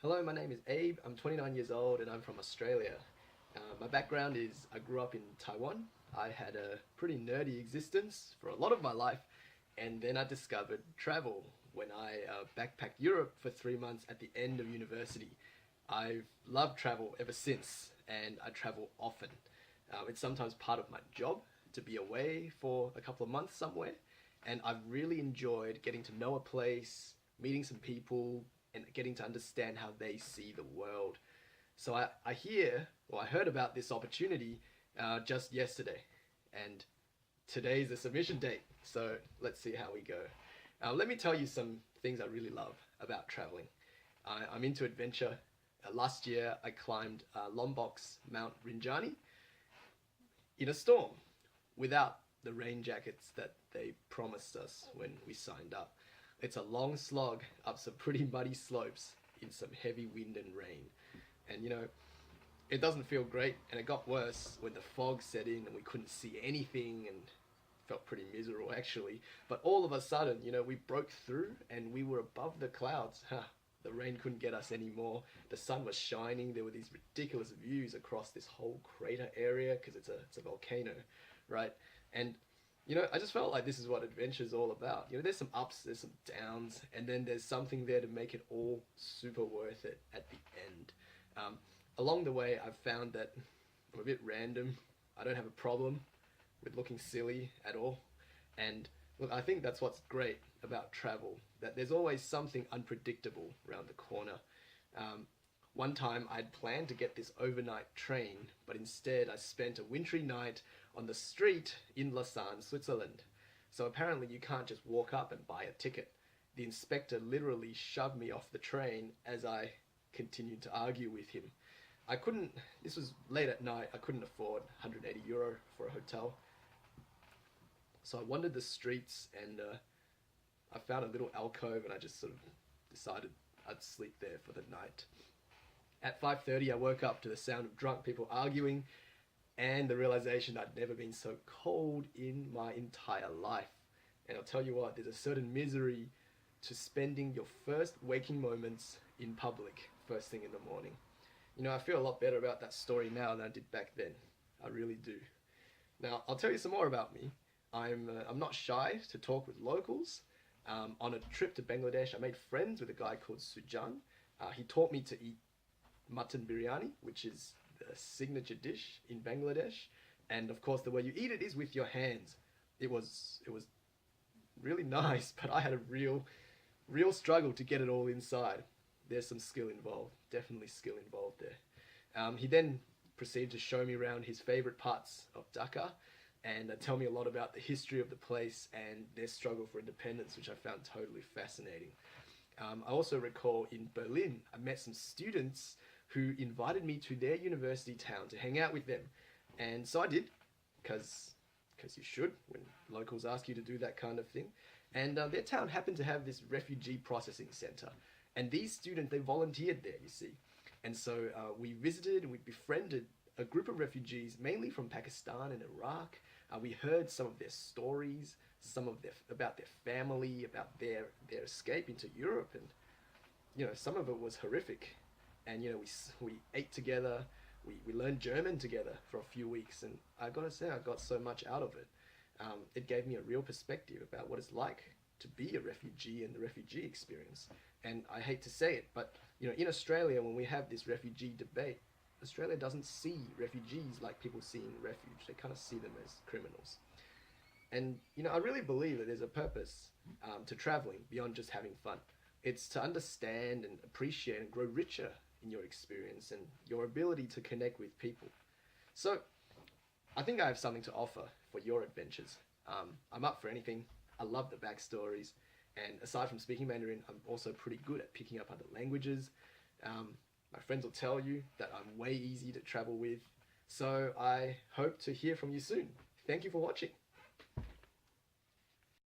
Hello, my name is Abe. I'm 29 years old and I'm from Australia. My background is I grew up in Taiwan. I had a pretty nerdy existence for a lot of my life, and then I discovered travel when I backpacked Europe for 3 months at the end of university. I've loved travel ever since, and I travel often. It's sometimes part of my job to be away for a couple of months somewhere, and I've really enjoyed getting to know a place, meeting some people, and getting to understand how they see the world. So I heard about this opportunity just yesterday, and today's the submission date. So let's see how we go. Let me tell you some things I really love about traveling. I'm into adventure. Last year, I climbed Lombok's Mount Rinjani in a storm without the rain jackets that they promised us when we signed up. It's a long slog up some pretty muddy slopes in some heavy wind and rain. And it doesn't feel great, and it got worse when the fog set in and we couldn't see anything and felt pretty miserable actually. But all of a sudden, we broke through and we were above the clouds. The rain couldn't get us anymore. The sun was shining. There were these ridiculous views across this whole crater area because it's a volcano, right? And I just felt like this is what adventure is all about. There's some ups, there's some downs, and then there's something there to make it all super worth it at the end. Along the way, I've found that I'm a bit random. I don't have a problem with looking silly at all. And look, I think that's what's great about travel, that there's always something unpredictable around the corner. Um, One time I'd planned to get this overnight train, but instead I spent a wintry night on the street in Lausanne, Switzerland. So apparently you can't just walk up and buy a ticket. The inspector literally shoved me off the train as I continued to argue with him. I couldn't, this was late at night, I couldn't afford €180 for a hotel. So I wandered the streets and I found a little alcove and I just sort of decided I'd sleep there for the night. At 5:30, I woke up to the sound of drunk people arguing and the realization I'd never been so cold in my entire life. And I'll tell you what, there's a certain misery to spending your first waking moments in public first thing in the morning. I feel a lot better about that story now than I did back then. I really do. Now, I'll tell you some more about me. I'm not shy to talk with locals. On a trip to Bangladesh, I made friends with a guy called Sujan. He taught me to eat mutton biryani, which is the signature dish in Bangladesh. And of course, the way you eat it is with your hands. It was really nice, but I had a real struggle to get it all inside. There's some skill involved, definitely skill involved there. He then proceeded to show me around his favorite parts of Dhaka and tell me a lot about the history of the place and their struggle for independence, which I found totally fascinating. I also recall in Berlin, I met some students who invited me to their university town to hang out with them. And so I did, because you should when locals ask you to do that kind of thing. And their town happened to have this refugee processing center. And these students, they volunteered there, you see. And so we visited and we befriended a group of refugees, mainly from Pakistan and Iraq. We heard some of their stories, about their family, about their escape into Europe, and some of it was horrific. And we ate together, we learned German together for a few weeks, and I gotta say I got so much out of it. It gave me a real perspective about what it's like to be a refugee and the refugee experience. And I hate to say it, but in Australia, when we have this refugee debate, Australia doesn't see refugees like people see in refuge. They kind of see them as criminals. And I really believe that there's a purpose to traveling beyond just having fun. It's to understand and appreciate and grow richer in your experience and your ability to connect with people. So I think I have something to offer for your adventures. I'm up for anything. I love the backstories. And aside from speaking Mandarin, I'm also pretty good at picking up other languages. My friends will tell you that I'm way easy to travel with. So I hope to hear from you soon. Thank you for watching.